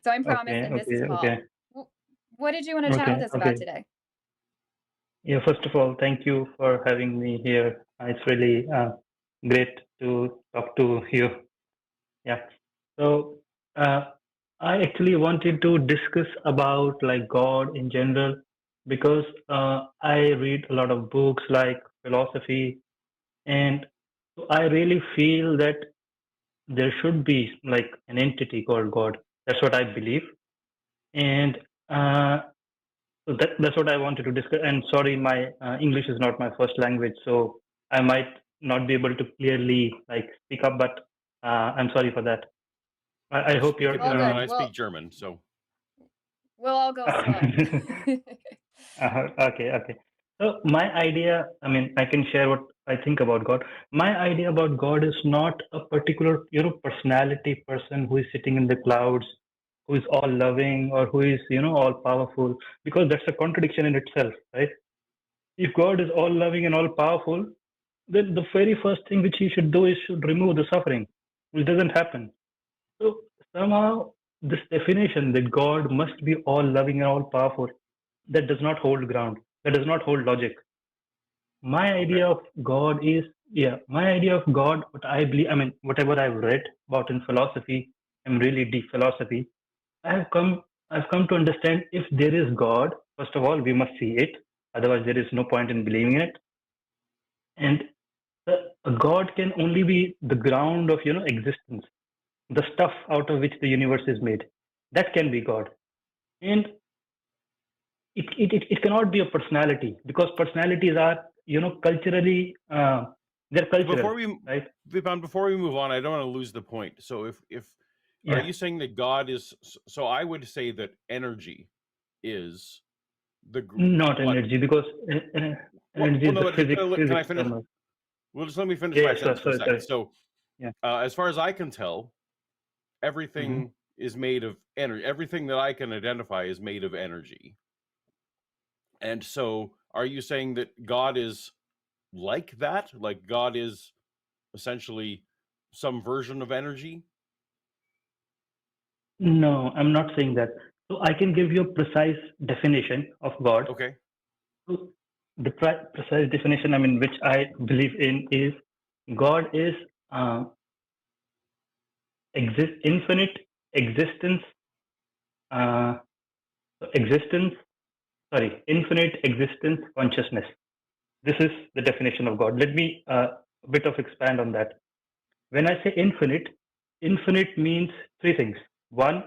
So I'm Promise, Okay, and this is okay, okay, Paul. What did you want to chat with okay, us about okay. today? Yeah, first of all, thank you for having me here. It's really great to talk to you. Yeah. So, uh, I actually wanted to discuss about like God in general because I read a lot of books like philosophy, and so I really feel that there should be like an entity called God. That's what I believe, and uh, so that's what I wanted to discuss. And sorry, my English is not my first language, so I might not be able to clearly like speak up. But I'm sorry for that. I You hope speak you're. it All better than good. I speak German, so We'll all go slow. Okay, okay. So my idea, I mean, I can share what I think about God. My idea about God is not a particular, personality person who is sitting in the clouds, who is all loving or who is, all powerful, because that's a contradiction in itself, right? If God is all loving and all powerful, then the very first thing which he should do is should remove the suffering, which doesn't happen. So somehow this definition that God must be all loving and all powerful, that does not hold ground. That does not hold logic. My okay. idea of God is, yeah, my idea of God, what I believe, I mean, whatever I've read about in philosophy, I'm really deep philosophy. I have come, I've come to understand if there is God, first of all, we must see it. Otherwise, there is no point in believing in it. And a God can only be the ground of, existence, the stuff out of which the universe is made. That can be God. And it cannot be a personality because personalities are culturally they're cultural, Before we right? Vipan, before we move on, I don't want to lose the point. So if are Yeah, you saying that God is so I would say that energy is not what energy because energy well is no the but just can I physics finish term of, well just let me finish yeah, my yeah, sorry, sentence for a sorry, second. sorry. So Yeah. as far as I can tell, Hmm. everything is made of energy. Everything that I can identify is made of energy. And so are you saying that God is like that? Like God is essentially some version of energy? No, I'm not saying that. So I can give you a precise definition of God. Okay. So the precise definition, I mean, which I believe in is God is uh, infinite existence, uh, existence, sorry, infinite existence consciousness. This is the definition of God. Let me a bit of expand on that. When I say infinite, infinite means three things. One,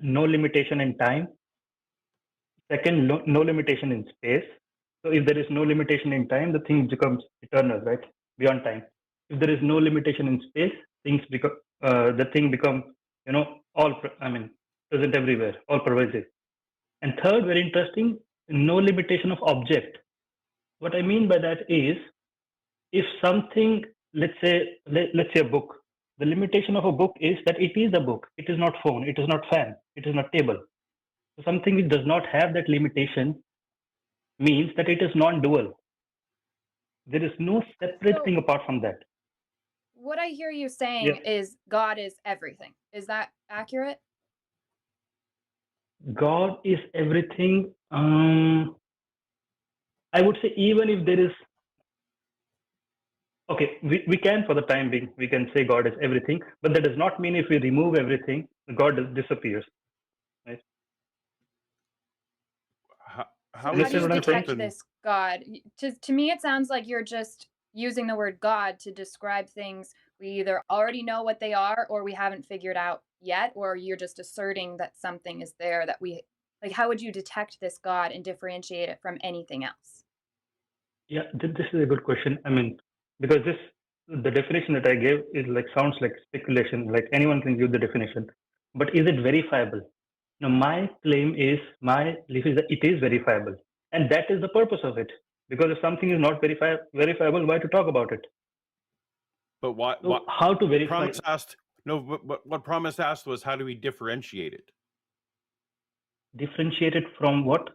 no limitation in time. Second, no limitation in space. So if there is no limitation in time, the thing becomes eternal, right? Beyond time. If there is no limitation in space, the thing becomes, I mean, present everywhere, all pervasive. And third, very interesting, no limitation of object. What I mean by that is, if something, let's say a book, the limitation of a book is that it is a book. It is not phone. It is not fan. It is not table. So something which does not have that limitation means that it is non-dual. There is no separate So, thing apart from that. what I hear you Yeah, saying is God is everything. Is that accurate? God is everything. I would say even if there is, okay, we can for the time being, we can say God is everything, but that does not mean if we remove everything, God disappears. Right? So, How You how is do this understand you what I'm different saying? detect than this God? To me, it sounds like you're just using the word God to describe things we either already know what they are or we haven't figured out yet, or you're just asserting that something is there that we like. How would you detect this God and differentiate it from anything else? Yeah, this is a good question. I mean, because the definition that I gave is like sounds like speculation. Like anyone can give the definition, but is it verifiable? Now, my claim is my belief is that it is verifiable, and that is the purpose of it. Because if something is not verifiable, why to talk about it? but what So, how to verify? Promise asked no but what Promise asked was how do we differentiate it Differentiate it from what?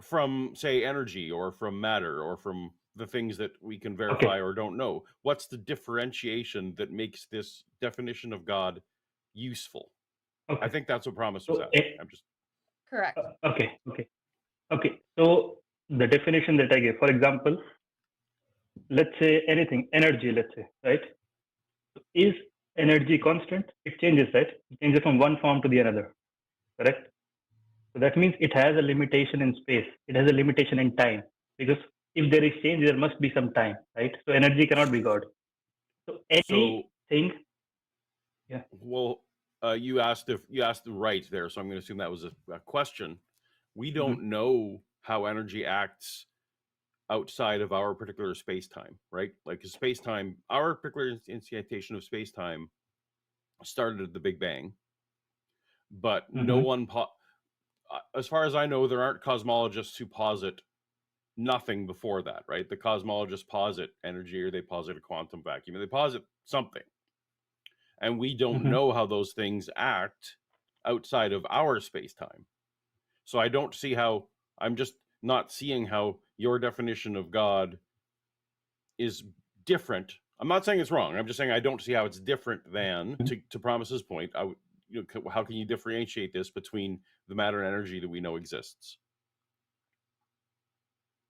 from say energy or from matter or from the things that we can verify Okay, or don't know? What's the differentiation that makes this definition of God useful? I Okay. think that's what Promise was So, asking. I'm just Correct. okay. So the definition that I gave, for example, let's say anything, energy, let's say, right? Is energy constant? It changes, right? It changes from one form to the another, correct? So that means it has a limitation in space. It has a limitation in time. Because if there is change, there must be some time, right? So energy cannot be God. So so anything, yeah. well. You asked right there, so I'm going to assume that was a question. We Mhm. don't know how energy acts outside of our particular space time, right? Like space time, our particular instantiation of space time started at the Big Bang, but no Mhm. one, as far as I know, there aren't cosmologists who posit nothing before that, right? The cosmologists posit energy, or they posit a quantum vacuum, or they posit something, and we don't Mhm. know how those things act outside of our space time. So I don't see how. I'm just not seeing how your definition of God is different. I'm not saying it's wrong. I'm just saying I don't see how it's different than, to Promise's point. How can you differentiate this between the matter and energy that we know exists?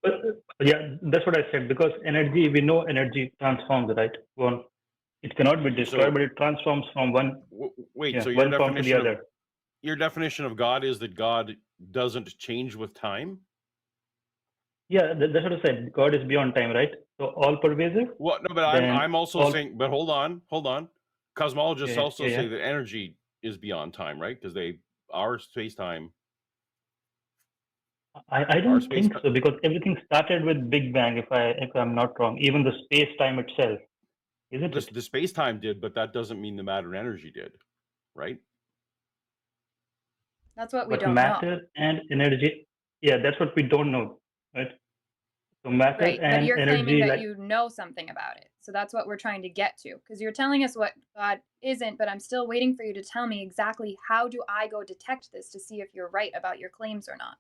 But yeah, that's what I said. Because energy, we know energy transforms, right? One, it cannot be destroyed, So but it transforms from wait. So one form to the other. your definition of God is that God doesn't change with time. Yeah, that's what I said. God is beyond time, right? So all pervasive. Well, no, but Then I'm also all. saying. But hold on. Cosmologists Yeah, also yeah, yeah. say that energy is beyond time, right? Because our space time, I our don't space think so because everything started with Big Bang. If I'm not wrong, even the space time itself, isn't it? the space time did, but that doesn't mean the matter and energy did, right? That's what we But don't know. matter and energy, yeah, that's what we don't know, right? So matter Right. But and you're claiming energy, that like, you know something about it. So that's what we're trying to get to. Because you're telling us what God isn't, but I'm still waiting for you to tell me exactly how do I go detect this to see if you're right about your claims or not?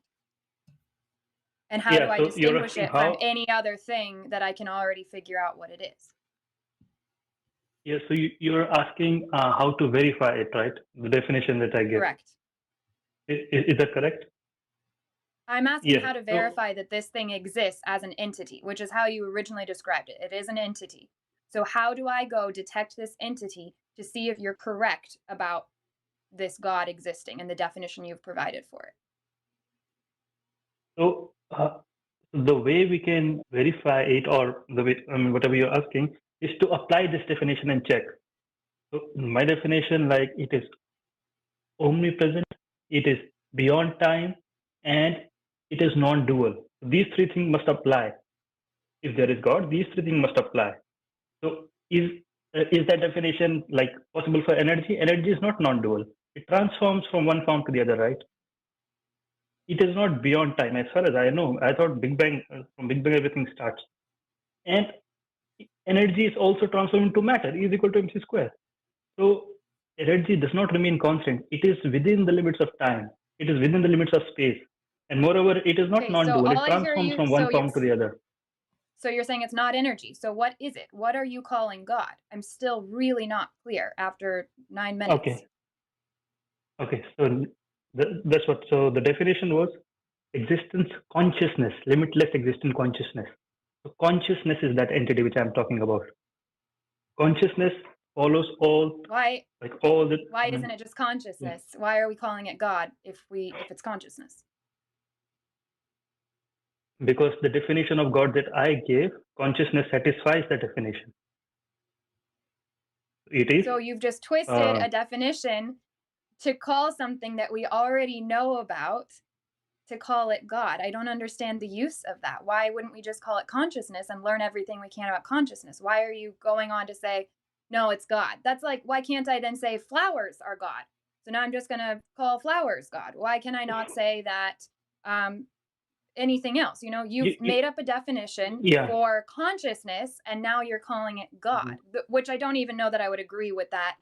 And how do yeah. I So you're distinguish asking it from how? any other thing that I can already figure out what it is? Yeah. So you're asking how to verify it, right? The definition that I give. Correct. Is that correct? I'm asking Yes. how to So verify that this thing exists as an entity, which is how you originally described it. It is an entity. So, how do I go detect this entity to see if you're correct about this God existing and the definition you've provided for it? so the way we can verify it, or the way, I mean, whatever you're asking, is to apply this definition and check. So my definition, like, it is omnipresent, it is beyond time, and it is non-dual. These three things must apply. If there is God, these three things must apply. So is that definition like possible for energy? Energy is not non-dual. It transforms from one form to the other, right? It is not beyond time, as far as I know. I thought Big Bang, from Big Bang everything starts, and energy is also transformed into matter. E is equal to mc square. So energy does not remain constant. It is within the limits of time. It is within the limits of space. And moreover, it is not Okay, so non-dual. all It I hear transforms you from one form to the other. so you're saying it's not energy. So what is it? What are you calling God? I'm still really not clear after 9 minutes. Okay. Okay. So that's what. So the definition was existence consciousness, limitless existent consciousness. So consciousness is that entity which I'm talking about. Consciousness follows all, Why like all the. why I isn't mean, it just yeah. consciousness? Why are we calling it God if it's consciousness? Because the definition of God that I gave, consciousness satisfies the definition. It is. So you've just twisted Uh, a definition to call something that we already know about to call it God. I don't understand the use of that. Why wouldn't we just call it consciousness and learn everything we can about consciousness? Why are you going on to say, no, it's God? That's like, why can't I then say flowers are God? So now I'm just going to call flowers God. Why can I not say that um, anything else? You know, you've made up a definition yeah. for consciousness and now you're calling it God, Mhm. which I don't even know that I would agree with that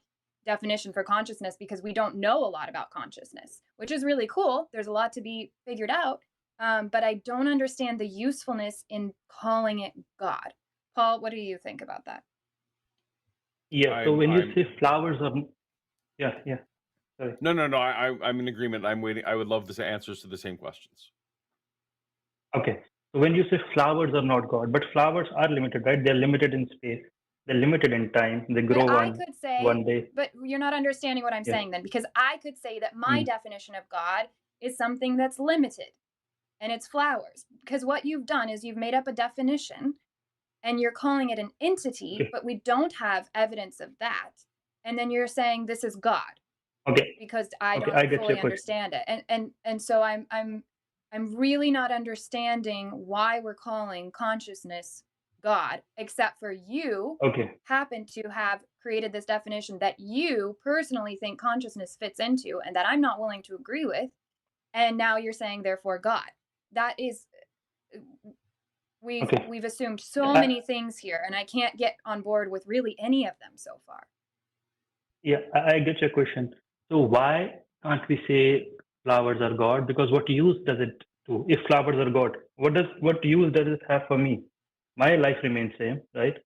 definition for consciousness because we don't know a lot about consciousness, which is really cool. There's a lot to be figured out. But I don't understand the usefulness in calling it God. Paul, what do you think about that? Yeah. So when you I'm say flowers are, yeah, yeah. Sorry. No, no, no. I'm in agreement. I'm waiting. I would love the answers to the same questions. Okay. So when you say flowers are not God, but flowers are limited, right? They're limited in space. They're limited in time. They But grow I one could say, one day. but you're not understanding what I'm Yeah. saying then, because I could say that my Mm. definition of God is something that's limited and it's flowers. Because what you've done is you've made up a definition and you're calling it an entity, Okay. but we don't have evidence of that. And then you're saying this is God Okay. because I Okay. I don't get your fully question. understand it. And so I'm really not understanding why we're calling consciousness God, except for you Okay. happen to have created this definition that you personally think consciousness fits into and that I'm not willing to agree with. And now you're saying therefore God. That is we've Okay. we've assumed Yeah. so many things here and I can't get on board with really any of them so far. I get your question. So why can't we say flowers are God? Because what use does it do? If flowers are God, what use does it have for me? My life remains same, right?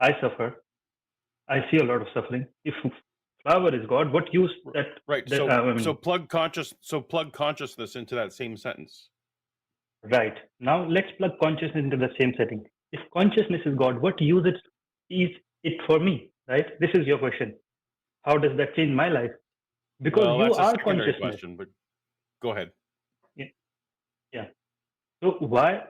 I suffer. I see a lot of suffering. If flower is God, what use that? Right. that So I so mean, plug conscious. So plug consciousness into that same sentence. right. Now let's plug consciousness into the same setting. If consciousness is God, what use is it for me? Right? This is your question. How does that change my life? Because Well, you that's a are secondary consciousness. question, but go ahead. Yeah. Yeah. So why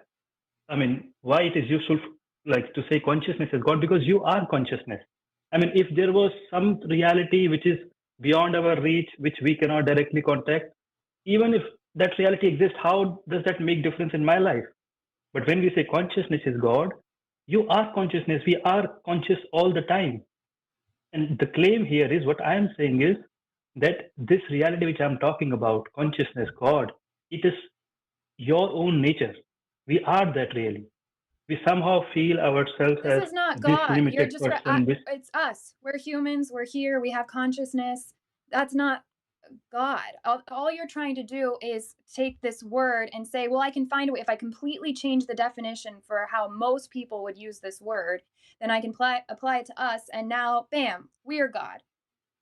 it is useful, like to say consciousness is God? Because you are consciousness. I mean, if there was some reality which is beyond our reach, which we cannot directly contact, even if that reality exists, how does that make difference in my life? But when we say consciousness is God, you are consciousness. We are conscious all the time. And the claim here is what I am saying is that this reality which I'm talking about, consciousness, God, it is your own nature. We are that really. We somehow feel ourselves This as is not this God. You're limited just person. This it's us. We're humans. We're here. We have consciousness. That's not God. All you're trying to do is take this word and say, well, I can find a way. If I completely change the definition for how most people would use this word, then I can apply it to us. And now, bam, we are God.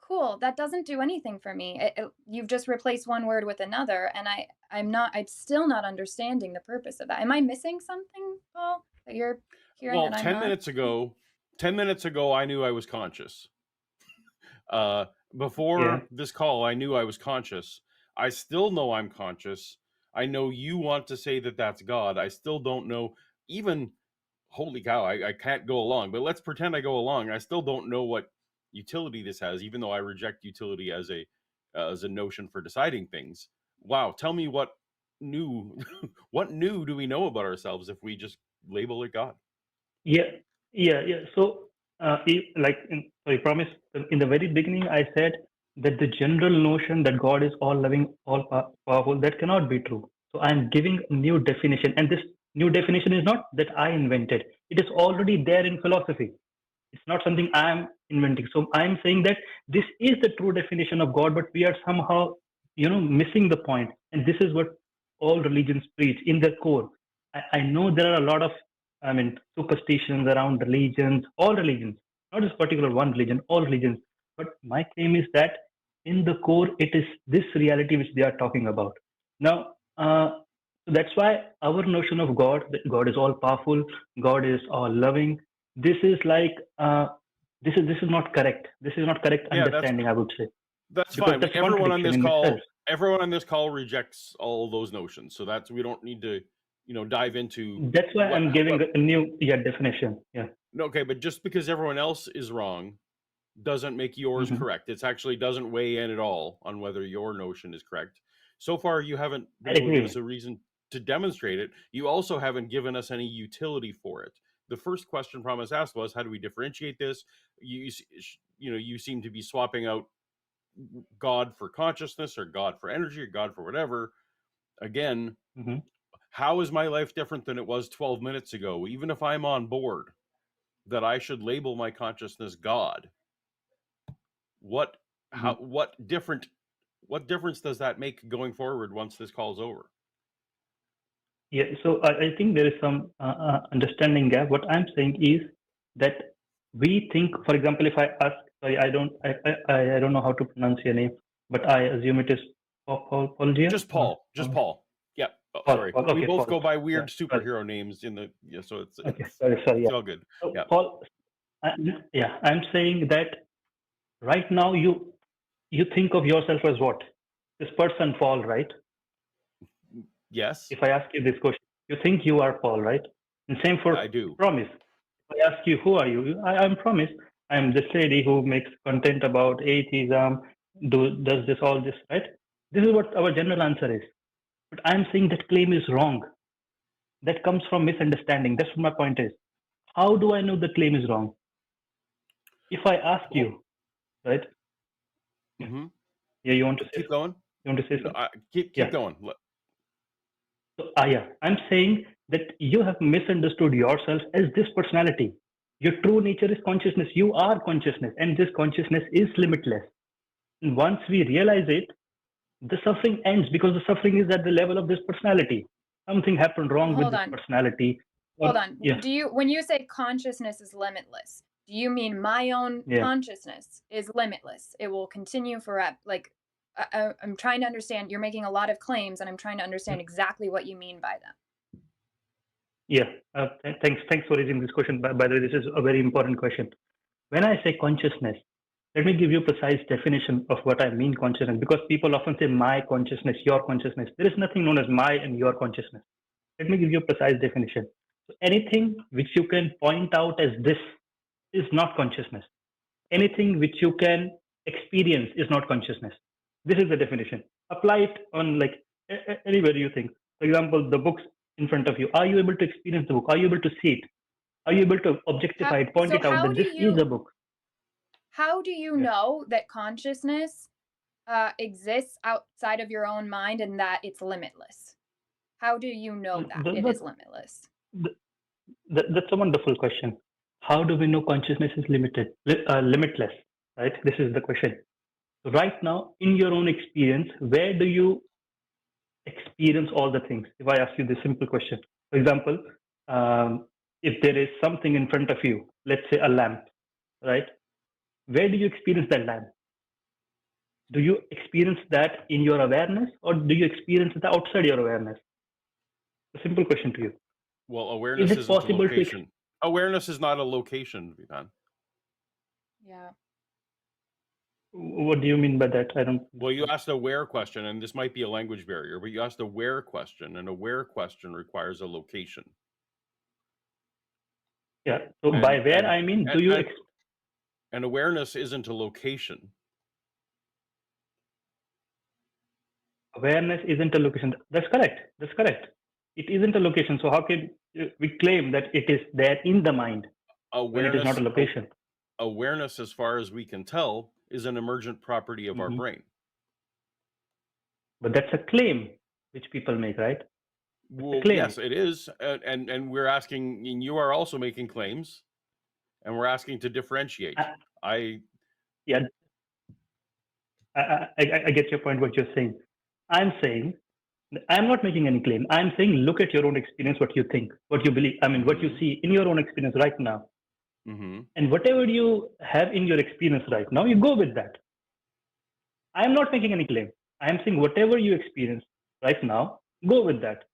Cool. That doesn't do anything for me. You've just replaced one word with another. And I'm still not understanding the purpose of that. Am I missing something, Paul, that you're hearing Well, and I'm not? 10 minutes ago, I knew I was conscious. Uh, yeah, before this call, I knew I was conscious. I still know I'm conscious. I know you want to say that that's God. I still don't know. Even holy cow, I can't go along. But let's pretend I go along. I still don't know what utility this has, even though I reject utility as a notion for deciding things. Wow, tell me what new what new do we know about ourselves if we just label it God? yeah, yeah. So, I promise in the very beginning, I said that the general notion that God is all loving, all powerful, that cannot be true. So, I'm giving a new definition. And this new definition is not that I invented, it is already there in philosophy. It's not something I'm inventing. So I'm saying that this is the true definition of God, but we are somehow, missing the point. And this is what all religions preach in their core. I know there are a lot of, superstitions around religions, all religions, not just particular one religion, all religions. But my claim is that in the core, it is this reality which they are talking about. Now, so that's why our notion of God, that God is all powerful, God is all loving, this is like this is not correct. This is not correct Yeah, that's understanding, I would say, that's because fine. that's a Everyone on contradiction this in itself. call, everyone on this call rejects all those notions. So that's we don't need to, dive into That's why I'm what giving a new definition. Yeah. no, okay, but just because everyone else is wrong doesn't make yours Hmm. correct. It actually doesn't weigh in at all on whether your notion is correct. So far, you haven't I been able to give us agree. a reason to demonstrate it. You also haven't given us any utility for it. The first question Promise asked was, "How do we differentiate this?" You seem to be swapping out God for consciousness, or God for energy, or God for whatever. Again, Hmm. how is my life different than it was 12 minutes ago? Even if I'm on board that I should label my consciousness God, what Hmm. how what difference does that make going forward once this call's over? Yeah. So I think there is some understanding gap. What I'm saying is that we think, for example, if I ask, sorry, I don't know how to pronounce your name. but I assume it is Paulogia Just or Paul. Just Paul. Yeah. Oh, Paul. sorry. Paul. We Okay, both Paul. go by Yeah, weird sorry. superhero names in the so Okay, it's sorry. it's Yeah. all good. So, Yeah. Paul, yeah, I'm saying that right now you think of yourself as what? This person, Paul, right? Yes, If I ask you this question, you think you are Paul, right? And same I for do. Promise. If I ask you, who are you? I'm Promise. I'm this lady who makes content about atheism, does this, all this, right? This is what our general answer is. But I'm saying that claim is wrong. That comes from misunderstanding. That's what my point is. How do I know the claim is wrong? If I ask Well, you, right? Yeah, mm-hmm. yeah, you want to say Keep going. you want to say No, something? keep Yeah. going. So, yeah, I'm saying that you have misunderstood yourself as this personality. Your true nature is consciousness. You are consciousness, and this consciousness is limitless. And once we realize it, the suffering ends because the suffering is at the level of this personality. Something happened wrong with Hold this on. personality. Hold Or, on. yeah, When you say consciousness is limitless, do you mean my own yeah. consciousness is limitless? It will continue forever. Like I'm trying to understand. You're making a lot of claims, and I'm trying to understand exactly what you mean by them. Yeah, thanks for raising this question. By the way, this is a very important question. When I say consciousness, let me give you a precise definition of what I mean consciousness, because people often say my consciousness, your consciousness. There is nothing known as my and your consciousness. Let me give you a precise definition. So anything which you can point out as this is not consciousness. Anything which you can experience is not consciousness. This is the definition. Apply it on like anywhere you think. For example, the books in front of you. Are you able to experience the book? Are you able to see it? Are you able to objectify it, point So it out that this is a book? how do you Yeah. know that consciousness exists outside of your own mind and that it's limitless? How do you know that it is limitless? That's a wonderful question. How do we know consciousness is limitless? Right. This is the question. So right now, in your own experience, where do you experience all the things? If I ask you this simple question, for example, if there is something in front of you, let's say a lamp, right? Where do you experience that lamp? Do you experience that in your awareness, or do you experience it outside your awareness? A simple question to you. Well, Is awareness it isn't a possible to location. Awareness is not a location, Vivan. Yeah. what do you mean by that? I don't Well, you understand. asked a where question, and this might be a language barrier, but you asked a where question, and a where question requires a location. Yeah. So And by where I mean, do you and awareness isn't a location. awareness isn't a location? That's correct. That's correct. It isn't a location. So how can we claim that it is there in the mind when it is not a location? Awareness, as far as we can tell, is an emergent property of our Mhm. brain. But that's a claim which people make, right? It's a Well, claim. yes, it is, and we're asking, and you are also making claims, and we're asking to differentiate. Yeah, I get your point. What you're saying. I'm saying I'm not making any claim. I'm saying look at your own experience, what you think, what you believe. I mean, what you see in your own experience right now, and whatever you have in your experience right now, you go with that. I am not making any claim. I am saying whatever you experience right now, go with that.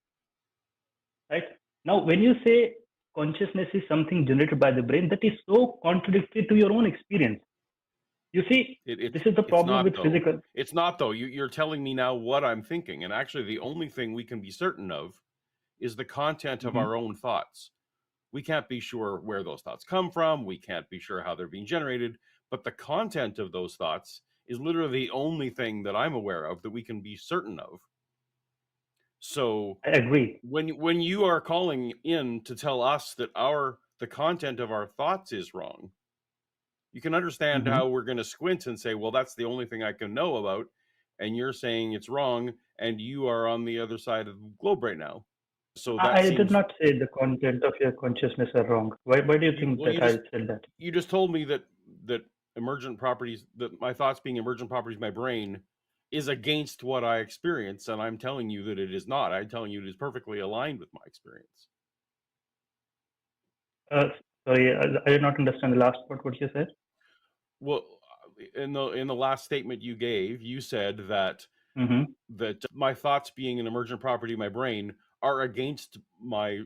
Right now, when you say consciousness is something generated by the brain, that is so contradictory to your own experience. You see, this is the It's problem not with though. physical. It's not though. You're telling me now what I'm thinking, and actually, the only thing we can be certain of is the content of Mhm. our own thoughts. We can't be sure where those thoughts come from. We can't be sure how they're being generated, but the content of those thoughts is literally the only thing that I'm aware of that we can be certain of. So I agree. when you are calling in to tell us that the content of our thoughts is wrong, you can understand Mhm. how we're going to squint and say, well, that's the only thing I can know about, and you're saying it's wrong, and you are on the other side of the globe right now. So that I did seems not say the content of your consciousness are wrong. Why do you think well, that I said that? you just told me that emergent properties, that my thoughts being emergent properties of my brain is against what I experience, and I'm telling you that it is not. I'm telling you it is perfectly aligned with my experience. Uh, Sorry, I did not understand the last part. What you said? Well, in the last statement you gave, you said that Hmm. my thoughts being an emergent property of my brain are against my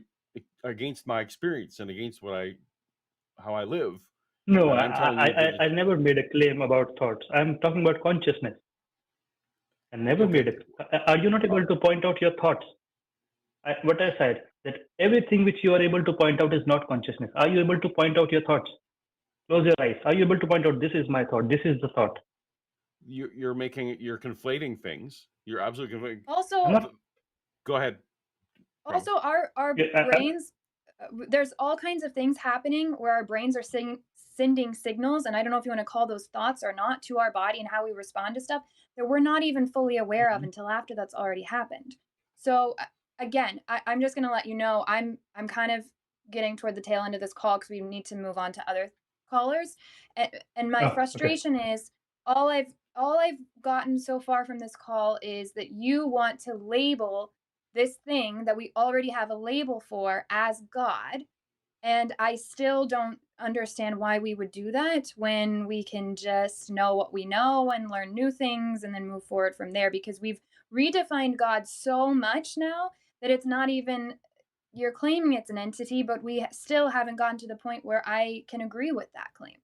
experience and against how I live. No, And I'm telling you that I never made a claim about thoughts. I'm talking about consciousness. I never okay, made it. Are you not able to point out your thoughts? What I said, that everything which you are able to point out is not consciousness. Are you able to point out your thoughts? Close your eyes. Are you able to point out this is my thought? This is the thought. you're conflating things. You're absolutely conflating. I'm Also, not. Go ahead, Rama. our Yeah, brains, there's all kinds of things happening where our brains are sending signals, and I don't know if you want to call those thoughts or not, to our body and how we respond to stuff that we're not even fully aware of mhm. until after that's already happened. So again, I'm just going to let you know I'm kind of getting toward the tail end of this call because we need to move on to other callers, and my Oh, okay. frustration is all I've gotten so far from this call is that you want to label this thing that we already have a label for as God. And I still don't understand why we would do that when we can just know what we know and learn new things and then move forward from there, because we've redefined God so much now that it's not even, you're claiming it's an entity, but we still haven't gotten to the point where I can agree with that claim.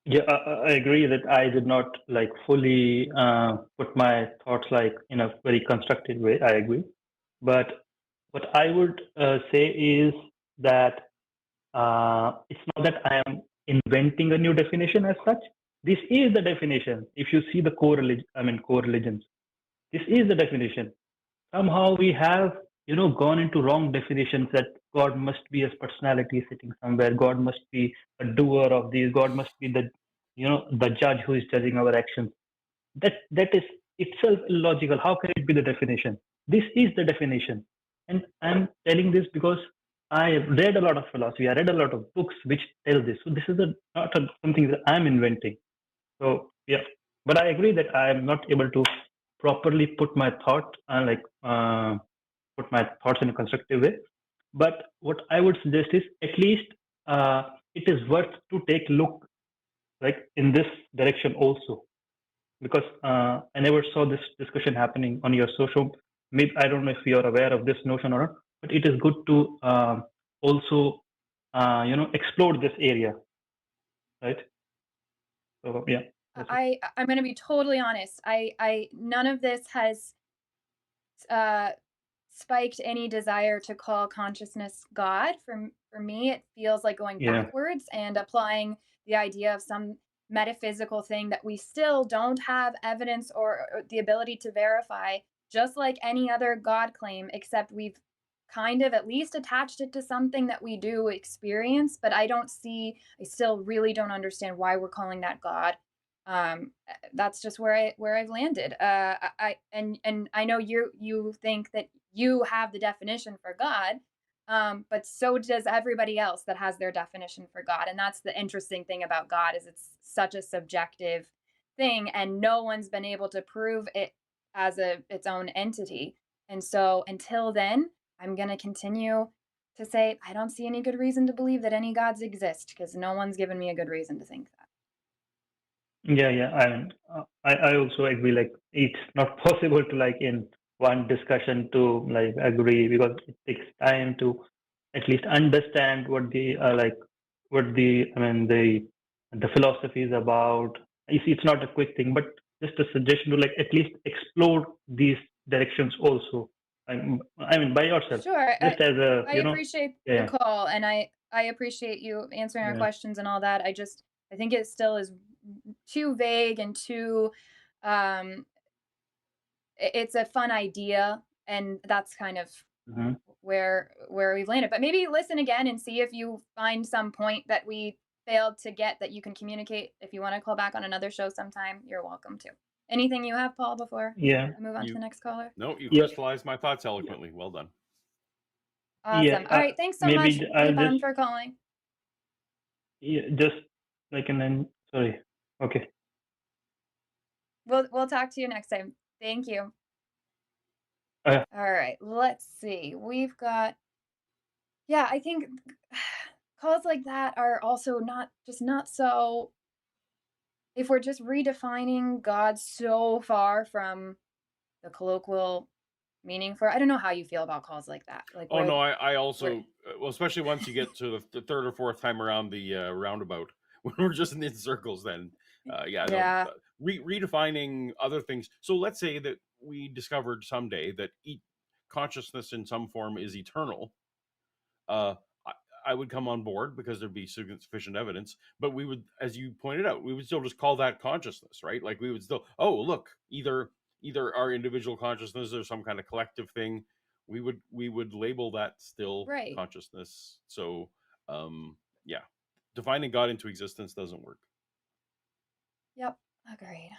Yeah, I agree that I did not like fully put my thoughts like in a very constructive way. I agree, but what I would say is that it's not that I am inventing a new definition as such. This is the definition. If you see the core religion, I mean core religions, this is the definition. Somehow we have, gone into wrong definitions that God must be a personality sitting somewhere. God must be a doer of these. God must be the judge who is judging our actions. That is itself illogical. How can it be the definition? This is the definition, and I'm telling this because I have read a lot of philosophy. I read a lot of books which tell this. So this is something that I'm inventing. So yeah, but I agree that I am not able to properly put my thought put my thoughts in a constructive way. But what I would suggest is at least it is worth to take look like in this direction also, because I never saw this discussion happening on your social. Maybe I don't know if you're aware of this notion or not, but it is good to also explore this area, right? So yeah, that's it. I'm going to be totally honest. I none of this has uh spiked any desire to call consciousness God. For me, it feels like going Yeah. backwards and applying the idea of some metaphysical thing that we still don't have evidence or the ability to verify, just like any other God claim, except we've kind of at least attached it to something that we do experience. But I still really don't understand why we're calling that God. That's just where I've landed. And I know you think that you have the definition for God, but so does everybody else that has their definition for God. And that's the interesting thing about God, is it's such a subjective thing, and no one's been able to prove it as its own entity. And so until then, I'm gonna continue to say I don't see any good reason to believe that any gods exist, because no one's given me a good reason to think that. Yeah, yeah. I also agree. Like, it's not possible to like in one discussion to like agree, because it takes time to at least understand what the what the I mean the philosophy is about. You see, it's not a quick thing, but just a suggestion to like at least explore these directions also. I mean by yourself, Sure. just as a I appreciate the yeah, call, and I appreciate you answering our yeah. questions and all that. I think it still is too vague and too um it's a fun idea, and that's kind of Mhm. where we've landed. But maybe listen again and see if you find some point that we failed to get that you can communicate. If you want to call back on another show sometime, you're welcome to. Anything you have, Paul, before Yeah, I move on to You the next caller? no, you yeah, crystallized my thoughts eloquently. Well done. yeah. Awesome. All right. Thanks so much. Maybe I'll Keep just on for calling. yeah, just like and then sorry. Okay. We'll talk to you next time. Thank you. Uh, All right. Let's see. We've got, yeah, I think calls like that are also not so. if we're just redefining God so far from the colloquial meaning for, I don't know how you feel about calls like that. Like Oh no, I where also well, especially once you get to the third or fourth time around the roundabout, when we're just in circles, then yeah, no, yeah, redefining other things. So let's say that we discovered someday that consciousness in some form is eternal. uh, I, I would come on board because there'd be sufficient evidence. But we would, as you pointed out, we would still just call that consciousness, right? Like we would still, oh, look, either our individual consciousness or some kind of collective thing. We would label that still right. consciousness. So, yeah, defining God into existence doesn't work. Yep, agreed.